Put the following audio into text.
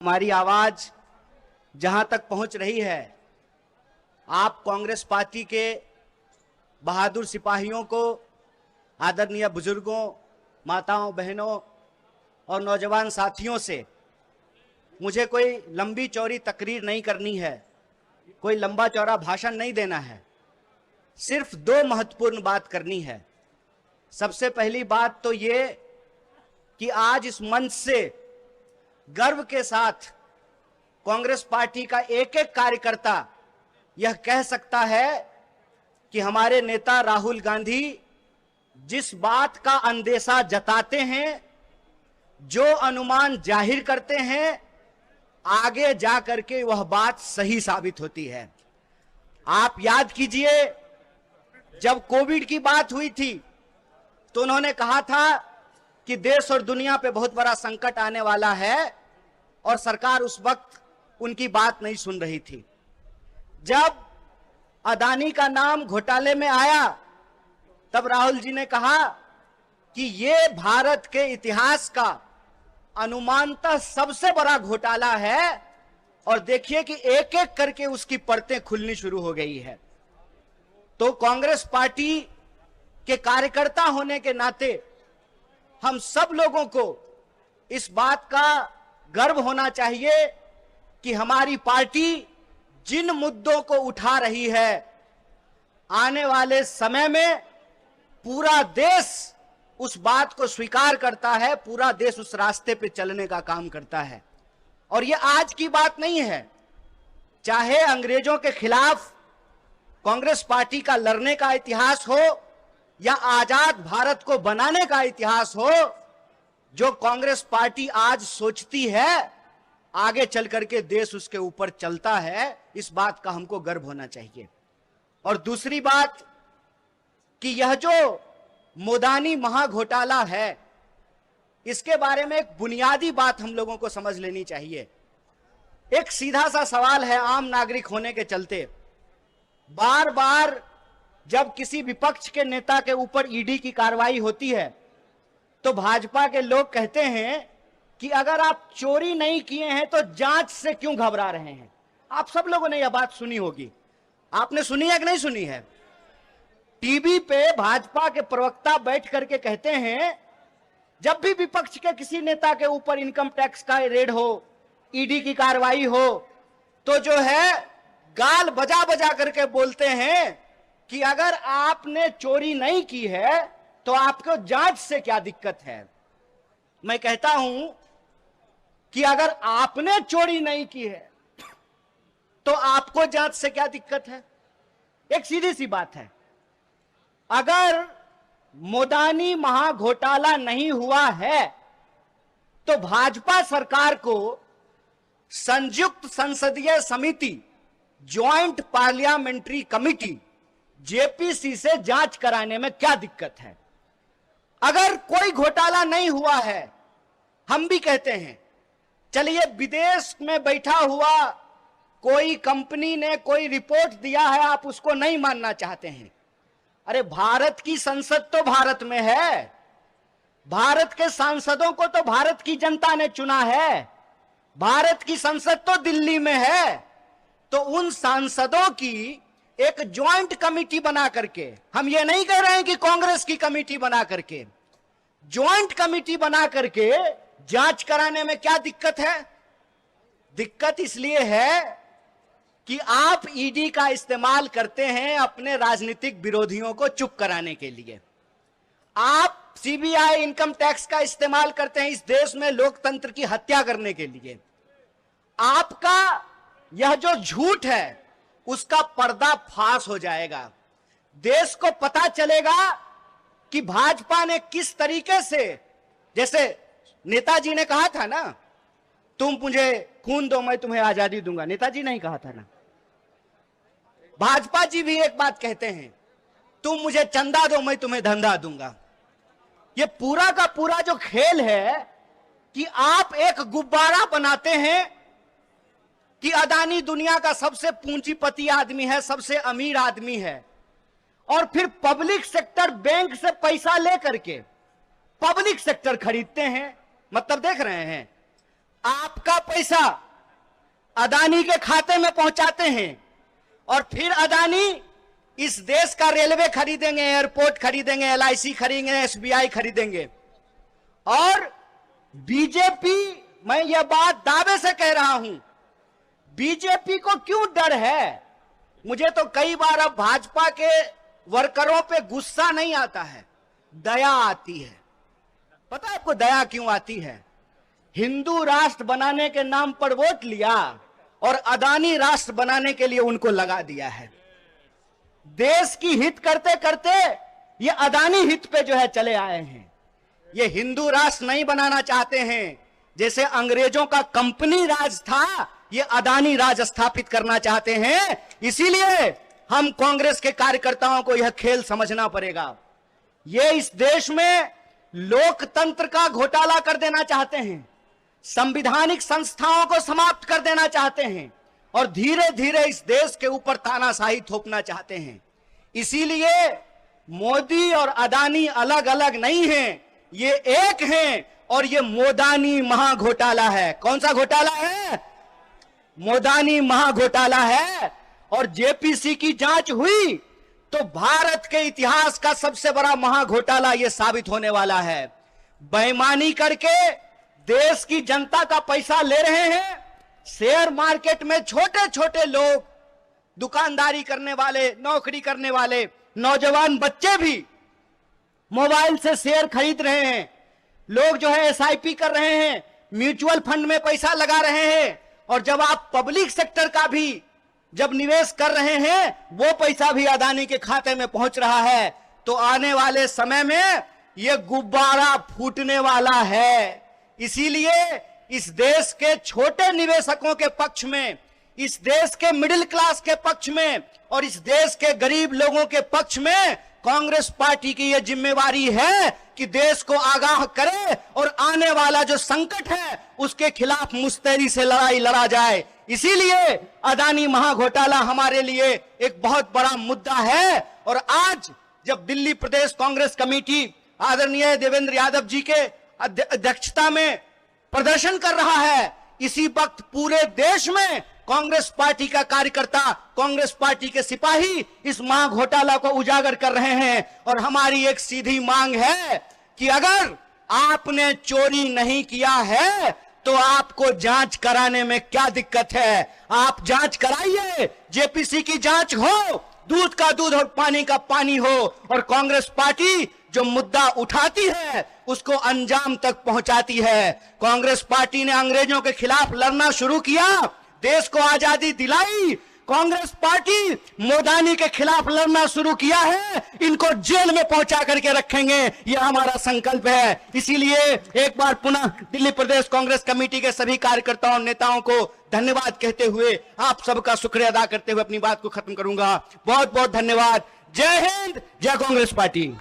हमारी आवाज जहां तक पहुंच रही है, आप कांग्रेस पार्टी के बहादुर सिपाहियों को, आदरणीय बुजुर्गों, माताओं, बहनों और नौजवान साथियों से मुझे कोई लंबी चौड़ी तकरीर नहीं करनी है, कोई लंबा चौड़ा भाषण नहीं देना है। सिर्फ दो महत्वपूर्ण बात करनी है। सबसे पहली बात तो ये कि आज इस मंच से गर्व के साथ कांग्रेस पार्टी का एक एक कार्यकर्ता यह कह सकता है कि हमारे नेता राहुल गांधी जिस बात का अंदेशा जताते हैं, जो अनुमान जाहिर करते हैं, आगे जा करके वह बात सही साबित होती है। आप याद कीजिए, जब कोविड की बात हुई थी तो उन्होंने कहा था कि देश और दुनिया पे बहुत बड़ा संकट आने वाला है और सरकार उस वक्त उनकी बात नहीं सुन रही थी। जब अदानी का नाम घोटाले में आया तब राहुल जी ने कहा कि ये भारत के इतिहास का अनुमानतः सबसे बड़ा घोटाला है और देखिए कि एक एक करके उसकी परतें खुलनी शुरू हो गई है। तो कांग्रेस पार्टी के कार्यकर्ता होने के नाते हम सब लोगों को इस बात का गर्व होना चाहिए कि हमारी पार्टी जिन मुद्दों को उठा रही है, आने वाले समय में पूरा देश उस बात को स्वीकार करता है, पूरा देश उस रास्ते पे चलने का काम करता है। और ये आज की बात नहीं है। चाहे अंग्रेजों के खिलाफ कांग्रेस पार्टी का लड़ने का इतिहास हो या आजाद भारत को बनाने का इतिहास हो, जो कांग्रेस पार्टी आज सोचती है आगे चल करके देश उसके ऊपर चलता है, इस बात का हमको गर्व होना चाहिए। और दूसरी बात कि यह जो मोदानी महाघोटाला है, इसके बारे में एक बुनियादी बात हम लोगों को समझ लेनी चाहिए। एक सीधा सा सवाल है आम नागरिक होने के चलते, बार बार जब किसी विपक्ष के नेता के ऊपर ईडी की कार्रवाई होती है तो भाजपा के लोग कहते हैं कि अगर आप चोरी नहीं किए हैं तो जांच से क्यों घबरा रहे हैं। आप सब लोगों ने यह बात सुनी होगी। आपने सुनी है कि नहीं सुनी है? टीवी पे भाजपा के प्रवक्ता बैठ करके कहते हैं, जब भी विपक्ष के किसी नेता के ऊपर इनकम टैक्स का रेड हो, ईडी की कार्रवाई हो, तो जो है गाल बजा बजा करके बोलते हैं कि अगर आपने चोरी नहीं की है तो आपको जांच से क्या दिक्कत है। मैं कहता हूं कि अगर आपने चोरी नहीं की है तो आपको जांच से क्या दिक्कत है। एक सीधी सी बात है, अगर मोदानी महाघोटाला नहीं हुआ है तो भाजपा सरकार को संयुक्त संसदीय समिति, ज्वाइंट पार्लियामेंट्री कमिटी, जेपीसी से जांच कराने में क्या दिक्कत है। अगर कोई घोटाला नहीं हुआ है, हम भी कहते हैं चलिए विदेश में बैठा हुआ कोई कंपनी ने कोई रिपोर्ट दिया है, आप उसको नहीं मानना चाहते हैं। अरे भारत की संसद तो भारत में है, भारत के सांसदों को तो भारत की जनता ने चुना है, भारत की संसद तो दिल्ली में है। तो उन सांसदों की एक ज्वाइंट कमिटी बना करके, हम ये नहीं कह रहे हैं कि कांग्रेस की कमिटी बना करके, ज्वाइंट कमिटी बना करके जांच कराने में क्या दिक्कत है। दिक्कत इसलिए है कि आप ईडी का इस्तेमाल करते हैं अपने राजनीतिक विरोधियों को चुप कराने के लिए। आप सीबीआई, इनकम टैक्स का इस्तेमाल करते हैं इस देश में लोकतंत्र की हत्या करने के लिए। आपका यह जो झूठ है उसका पर्दा फाश हो जाएगा। देश को पता चलेगा कि भाजपा ने किस तरीके से, जैसे नेताजी ने कहा था ना, तुम मुझे खून दो मैं तुम्हें आजादी दूंगा, नेताजी नहीं कहा था ना। भाजपा जी भी एक बात कहते हैं, तुम मुझे चंदा दो मैं तुम्हें धंधा दूंगा। ये पूरा का पूरा जो खेल है कि आप एक गुब्बारा बनाते हैं कि अदानी दुनिया का सबसे पूंजीपति आदमी है, सबसे अमीर आदमी है, और फिर पब्लिक सेक्टर बैंक से पैसा लेकर के पब्लिक सेक्टर खरीदते हैं। मतलब देख रहे हैं, आपका पैसा अदानी के खाते में पहुंचाते हैं और फिर अदानी इस देश का रेलवे खरीदेंगे, एयरपोर्ट खरीदेंगे, एलआईसी खरीदेंगे, एसबीआई खरीदेंगे। और बीजेपी, मैं यह बात दावे से कह रहा हूं, बीजेपी को क्यों डर है? मुझे तो कई बार अब भाजपा के वर्करों पे गुस्सा नहीं आता है, दया आती है। पता है आपको दया क्यों आती है? हिंदू राष्ट्र बनाने के नाम पर वोट लिया और अदानी राष्ट्र बनाने के लिए उनको लगा दिया है। देश की हित करते करते ये अदानी हित पे जो है चले आए हैं। ये हिंदू राष्ट्र नहीं बनाना चाहते हैं। जैसे अंग्रेजों का कंपनी राज था, ये अदानी राज स्थापित करना चाहते हैं। इसीलिए हम कांग्रेस के कार्यकर्ताओं को यह खेल समझना पड़ेगा। ये इस देश में लोकतंत्र का घोटाला कर देना चाहते हैं, संवैधानिक संस्थाओं को समाप्त कर देना चाहते हैं और धीरे धीरे इस देश के ऊपर तानाशाही थोपना चाहते हैं। इसीलिए मोदी और अदानी अलग अलग नहीं हैं, ये एक हैं और ये मोदानी महाघोटाला है। कौन सा घोटाला है? मोदानी महाघोटाला है। और जेपीसी की जांच हुई तो भारत के इतिहास का सबसे बड़ा महाघोटाला यह साबित होने वाला है। बेईमानी करके देश की जनता का पैसा ले रहे हैं। शेयर मार्केट में छोटे छोटे लोग, दुकानदारी करने वाले, नौकरी करने वाले नौजवान बच्चे भी मोबाइल से शेयर खरीद रहे हैं। लोग जो है एसआईपी कर रहे हैं, म्यूचुअल फंड में पैसा लगा रहे हैं। और जब आप पब्लिक सेक्टर का भी जब निवेश कर रहे हैं, वो पैसा भी अदानी के खाते में पहुंच रहा है। तो आने वाले समय में ये गुब्बारा फूटने वाला है। इसीलिए इस देश के छोटे निवेशकों के पक्ष में, इस देश के मिडिल क्लास के पक्ष में और इस देश के गरीब लोगों के पक्ष में कांग्रेस पार्टी की यह जिम्मेवारी है कि देश को आगाह करे और आने वाला जो संकट है उसके खिलाफ मुस्तैदी से लड़ाई लड़ा जाए। इसीलिए अदानी महाघोटाला हमारे लिए एक बहुत बड़ा मुद्दा है। और आज जब दिल्ली प्रदेश कांग्रेस कमेटी आदरणीय देवेंद्र यादव जी के अध्यक्षता में प्रदर्शन कर रहा है, इसी वक्त पूरे देश में कांग्रेस पार्टी का कार्यकर्ता, कांग्रेस पार्टी के सिपाही इस महाघोटाला को उजागर कर रहे हैं। और हमारी एक सीधी मांग है कि अगर आपने चोरी नहीं किया है तो आपको जांच कराने में क्या दिक्कत है? आप जांच कराइए, जेपीसी की जांच हो, दूध का दूध और पानी का पानी हो। और कांग्रेस पार्टी जो मुद्दा उठाती है उसको अंजाम तक पहुंचाती है। कांग्रेस पार्टी ने अंग्रेजों के खिलाफ लड़ना शुरू किया, देश को आजादी दिलाई। कांग्रेस पार्टी मोदानी के खिलाफ लड़ना शुरू किया है, इनको जेल में पहुंचा करके रखेंगे, यह हमारा संकल्प है। इसीलिए एक बार पुनः दिल्ली प्रदेश कांग्रेस कमेटी के सभी कार्यकर्ताओं नेताओं को धन्यवाद कहते हुए, आप सबका शुक्रिया अदा करते हुए अपनी बात को खत्म करूंगा। बहुत बहुत धन्यवाद। जय हिंद, जय कांग्रेस पार्टी।